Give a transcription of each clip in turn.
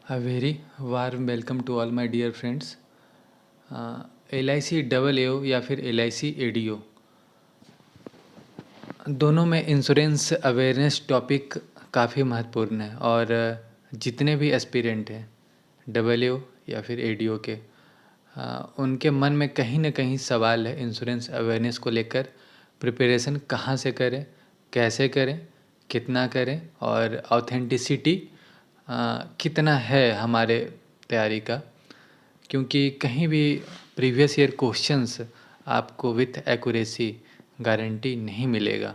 A very warm welcome to all my dear friends. LIC double A या फिर LIC ADO, दोनों में insurance awareness topic काफ़ी महत्वपूर्ण है। और जितने भी एस्पिरेंट हैं डबल ए या फिर ADO के, उनके मन में कहीं ना कहीं सवाल है इंश्योरेंस अवेयरनेस को लेकर। प्रिपरेशन कहाँ से करें, कैसे करें, कितना करें और ऑथेंटिसिटी कितना है हमारे तैयारी का। क्योंकि कहीं भी प्रीवियस ईयर क्वेश्चंस आपको विथ एक्यूरेसी गारंटी नहीं मिलेगा,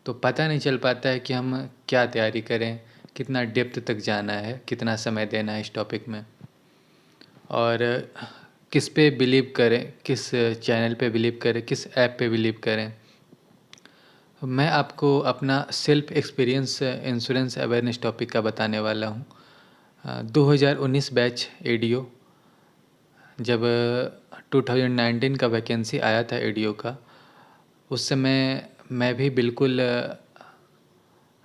तो पता नहीं चल पाता है कि हम क्या तैयारी करें, कितना डेप्थ तक जाना है, कितना समय देना है इस टॉपिक में, और किस पे बिलीव करें, किस चैनल पे बिलीव करें, किस ऐप पे बिलीव करें। मैं आपको अपना self experience insurance awareness topic का बताने वाला हूँ। 2019 बैच ADO, जब 2019 का वैकेंसी आया था ADO का, उस समय मैं भी बिल्कुल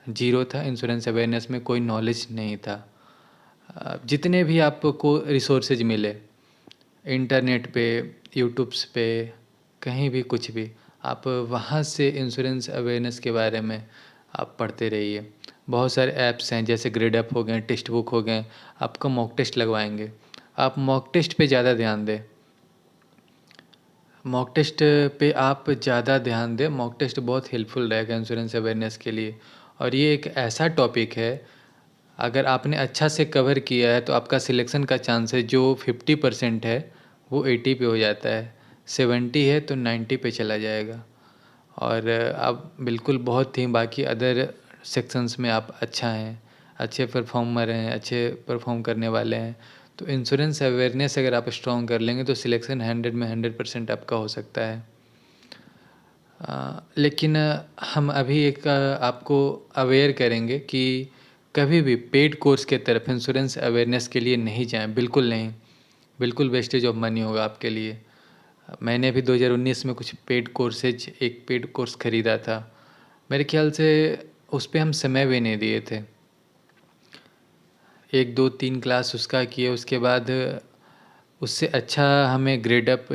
जीरो था। इंश्योरेंस अवेयरनेस में कोई नॉलेज नहीं था। जितने भी आपको रिसोर्सेज मिले इंटरनेट पे, यूट्यूब्स पे, कहीं भी कुछ भी, आप वहाँ से इंश्योरेंस अवेयरनेस के बारे में आप पढ़ते रहिए। बहुत सारे ऐप्स हैं जैसे ग्रेडअप हो गए, टेक्स्ट बुक हो गए, आपको मॉक टेस्ट लगवाएंगे। आप मॉक टेस्ट पे ज़्यादा ध्यान दें, मॉक टेस्ट पे आप ज़्यादा ध्यान दें। मॉक टेस्ट बहुत हेल्पफुल रहेगा इंश्योरेंस अवेयरनेस के लिए। और ये एक ऐसा टॉपिक है, अगर आपने अच्छा से कवर किया है तो आपका सिलेक्शन का चांस है जो 50% है वो 80 पे हो जाता है, 70 है तो 90 पे चला जाएगा। और आप बिल्कुल बहुत ही बाकी अदर सेक्शंस में आप अच्छा हैं, अच्छे परफॉर्मर हैं, अच्छे परफॉर्म करने वाले हैं, तो इंश्योरेंस अवेयरनेस अगर आप स्ट्रॉन्ग कर लेंगे तो सिलेक्शन 100 में 100% आपका हो सकता है। लेकिन हम अभी एक आपको अवेयर करेंगे कि कभी भी पेड कोर्स के तरफ इंश्योरेंस अवेयरनेस के लिए नहीं जाएं, बिल्कुल नहीं, बिल्कुल वेस्टेज ऑफ मनी होगा आपके लिए। मैंने भी 2019 में कुछ एक पेड कोर्स ख़रीदा था। मेरे ख्याल से उस पर हम समय भी नहीं दिए थे। 1 2 3 क्लास उसका किए, उसके बाद उससे अच्छा हमें ग्रेडअप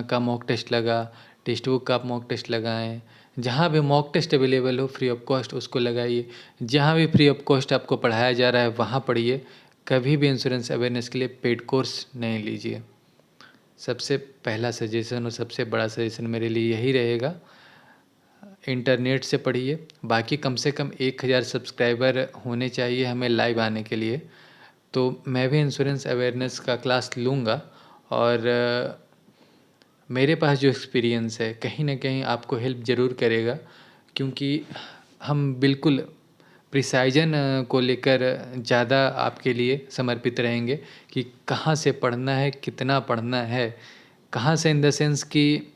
का मॉक टेस्ट लगा, टेक्स्ट बुक का मॉक टेस्ट लगाएं। जहाँ भी मॉक टेस्ट अवेलेबल हो फ्री ऑफ कॉस्ट उसको लगाइए। जहाँ भी फ्री ऑफ कॉस्ट आपको पढ़ाया जा रहा है वहाँ पढ़िए। कभी भी इंश्योरेंस अवेयरनेस के लिए पेड कोर्स नहीं लीजिए। सबसे पहला सजेशन और सबसे बड़ा सजेशन मेरे लिए यही रहेगा, इंटरनेट से पढ़िए। बाकी कम से कम 1000 सब्सक्राइबर होने चाहिए हमें लाइव आने के लिए। तो मैं भी इंश्योरेंस अवेयरनेस का क्लास लूँगा, और मेरे पास जो एक्सपीरियंस है कहीं ना कहीं आपको हेल्प ज़रूर करेगा। क्योंकि हम बिल्कुल प्रिसाइजन को लेकर ज़्यादा आपके लिए समर्पित रहेंगे कि कहाँ से पढ़ना है, कितना पढ़ना है, कहाँ से, इन द सेंस कि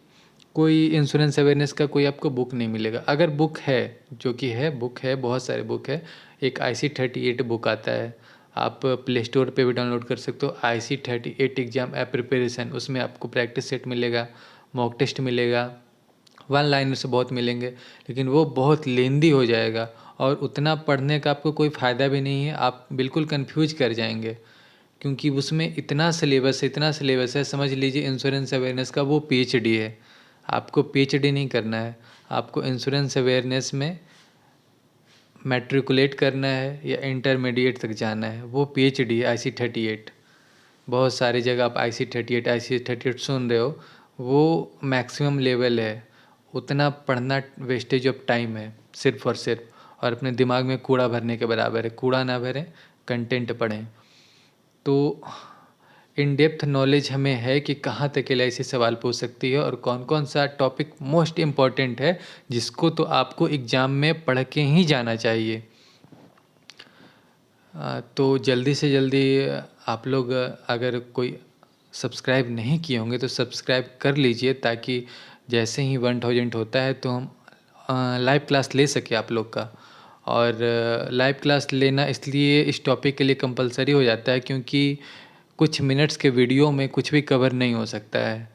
कोई इंश्योरेंस अवेयरनेस का कोई आपको बुक नहीं मिलेगा। अगर बुक है, जो कि है, बुक है, बहुत सारे बुक है। एक IC38 बुक आता है, आप प्ले स्टोर पे भी डाउनलोड कर सकते हो। IC38 एग्ज़ाम ऐप प्रिपरेशन, उसमें आपको प्रैक्टिस सेट मिलेगा, मॉक टेस्ट मिलेगा, वन लाइनर से बहुत मिलेंगे, लेकिन वो बहुत लेंदी हो जाएगा और उतना पढ़ने का आपको कोई फ़ायदा भी नहीं है। आप बिल्कुल कंफ्यूज कर जाएंगे, क्योंकि उसमें इतना सिलेबस है। समझ लीजिए इंश्योरेंस अवेयरनेस का वो PhD है। आपको PhD नहीं करना है, आपको इंश्योरेंस अवेयरनेस में मैट्रिकुलेट करना है या इंटरमीडिएट तक जाना है, वो PhD है IC38। बहुत सारी जगह आप IC38 सुन रहे हो, वो मैक्सिमम लेवल है। उतना पढ़ना वेस्टेज ऑफ टाइम है सिर्फ और सिर्फ, और अपने दिमाग में कूड़ा भरने के बराबर है। कूड़ा ना भरें, कंटेंट पढ़ें। तो इन डेप्थ नॉलेज हमें है कि कहाँ तक LIC सवाल पूछ सकती है और कौन कौन सा टॉपिक मोस्ट इम्पॉर्टेंट है, जिसको तो आपको एग्ज़ाम में पढ़ के ही जाना चाहिए। तो जल्दी से जल्दी आप लोग अगर कोई सब्सक्राइब नहीं किए होंगे तो सब्सक्राइब कर लीजिए, ताकि जैसे ही 1000 होता है तो हम लाइव क्लास ले सके आप लोग का। और लाइव क्लास लेना इसलिए इस टॉपिक के लिए कंपलसरी हो जाता है क्योंकि कुछ मिनट्स के वीडियो में कुछ भी कवर नहीं हो सकता है।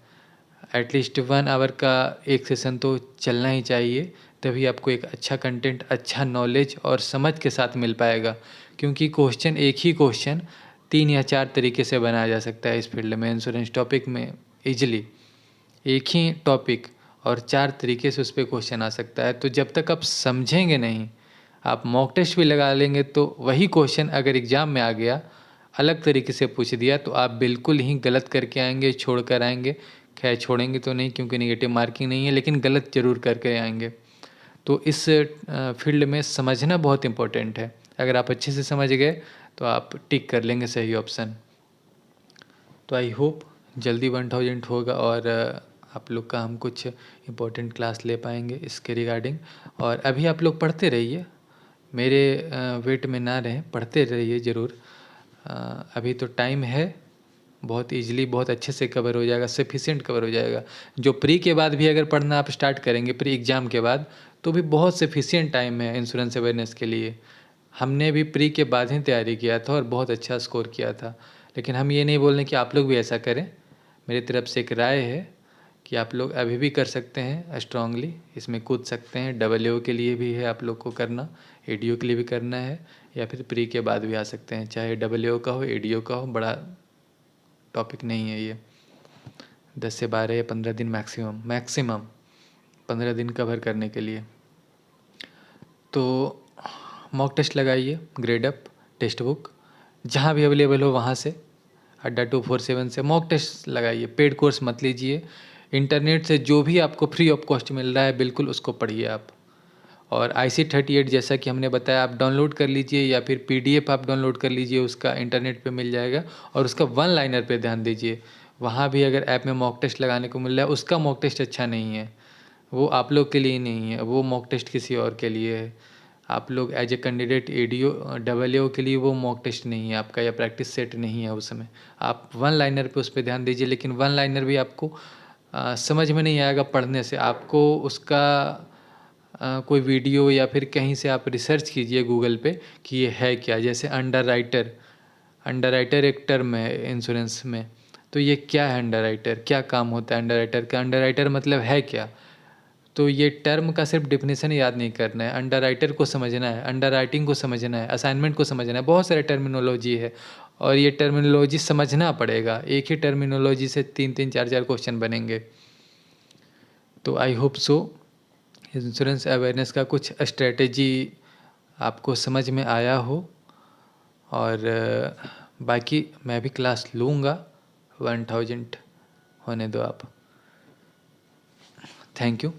एटलीस्ट 1 आवर का एक सेशन तो चलना ही चाहिए, तभी आपको एक अच्छा कंटेंट, अच्छा नॉलेज और समझ के साथ मिल पाएगा। क्योंकि क्वेश्चन, एक ही क्वेश्चन 3 या 4 तरीके से बनाया जा सकता है इस फील्ड में, इंश्योरेंस टॉपिक में ईजिली एक ही टॉपिक और 4 तरीके से उस पर क्वेश्चन आ सकता है। तो जब तक आप समझेंगे नहीं, आप मॉक टेस्ट भी लगा लेंगे तो वही क्वेश्चन अगर एग्ज़ाम में आ गया, अलग तरीके से पूछ दिया, तो आप बिल्कुल ही गलत करके आएंगे, छोड़ कर आएंगे। खैर छोड़ेंगे तो नहीं क्योंकि नेगेटिव मार्किंग नहीं है, लेकिन गलत जरूर करके आएंगे। तो इस फील्ड में समझना बहुत इम्पोर्टेंट है। अगर आप अच्छे से समझ गए तो आप टिक कर लेंगे सही ऑप्शन। तो आई होप जल्दी 1000 होगा और आप लोग का हम कुछ इम्पोर्टेंट क्लास ले पाएंगे इसके रिगार्डिंग। और अभी आप लोग पढ़ते रहिए, मेरे वेट में ना रहें, पढ़ते रहिए ज़रूर। अभी तो टाइम है, बहुत ईजिली बहुत अच्छे से कवर हो जाएगा, सफिशिएंट कवर हो जाएगा। जो प्री के बाद भी अगर पढ़ना आप स्टार्ट करेंगे, प्री एग्ज़ाम के बाद, तो भी बहुत सफिशिएंट टाइम है इंश्योरेंस अवेयरनेस के लिए। हमने भी प्री के बाद ही तैयारी किया था और बहुत अच्छा स्कोर किया था। लेकिन हम ये नहीं बोल रहे कि आप लोग भी ऐसा करें। मेरी तरफ से एक राय है कि आप लोग अभी भी कर सकते हैं, स्ट्रांगली इसमें कूद सकते हैं। डबल के लिए भी है आप लोग को करना, एडीओ के लिए भी करना है, या फिर प्री के बाद भी आ सकते हैं। चाहे डबल का हो, एडीओ का हो, बड़ा टॉपिक नहीं है ये। 10 से 12 या 15 दिन मैक्सिमम 15 दिन कवर करने के लिए। तो मॉक टेस्ट लगाइए, ग्रेड अप, टेक्स्ट बुक जहाँ भी अवेलेबल हो वहाँ से, अड्डा 247 से मॉक टेस्ट लगाइए। पेड कोर्स मत लीजिए, इंटरनेट से जो भी आपको फ्री ऑफ कॉस्ट मिल रहा है बिल्कुल उसको पढ़िए आप। और IC38 जैसा कि हमने बताया आप डाउनलोड कर लीजिए, या फिर PDF आप डाउनलोड कर लीजिए, उसका इंटरनेट पे मिल जाएगा। और उसका वन लाइनर पे ध्यान दीजिए, वहाँ भी अगर ऐप में मॉक टेस्ट लगाने को मिल रहा है, उसका मॉक टेस्ट अच्छा नहीं है, वो आप लोग के लिए नहीं है, वो मॉक टेस्ट किसी और के लिए है। आप लोग as a candidate ADO double के लिए वो मॉक टेस्ट नहीं है आपका, या प्रैक्टिस सेट नहीं है उसमें। आप वन लाइनर पे उस पर ध्यान दीजिए, लेकिन वन लाइनर भी आपको समझ में नहीं आएगा पढ़ने से। आपको उसका कोई वीडियो या फिर कहीं से आप रिसर्च कीजिए गूगल पे कि ये है क्या। जैसे अंडर राइटर एक टर्म है इंश्योरेंस में, तो ये क्या है अंडर राइटर, क्या काम होता है अंडर राइटर का, अंडर राइटर मतलब है क्या। तो ये टर्म का सिर्फ डेफिनेशन याद नहीं करना है, अंडर राइटर को समझना है, अंडर राइटिंग को समझना है, असाइनमेंट को समझना है। बहुत सारे टर्मिनोलॉजी है और ये टर्मिनोलॉजी समझना पड़ेगा। एक ही टर्मिनोलॉजी से 3-3 4-4 क्वेश्चन बनेंगे। तो I hope so insurance awareness का कुछ स्ट्रेटेजी आपको समझ में आया हो। और बाकी मैं भी क्लास लूँगा, 1000 होने दो आप। Thank you.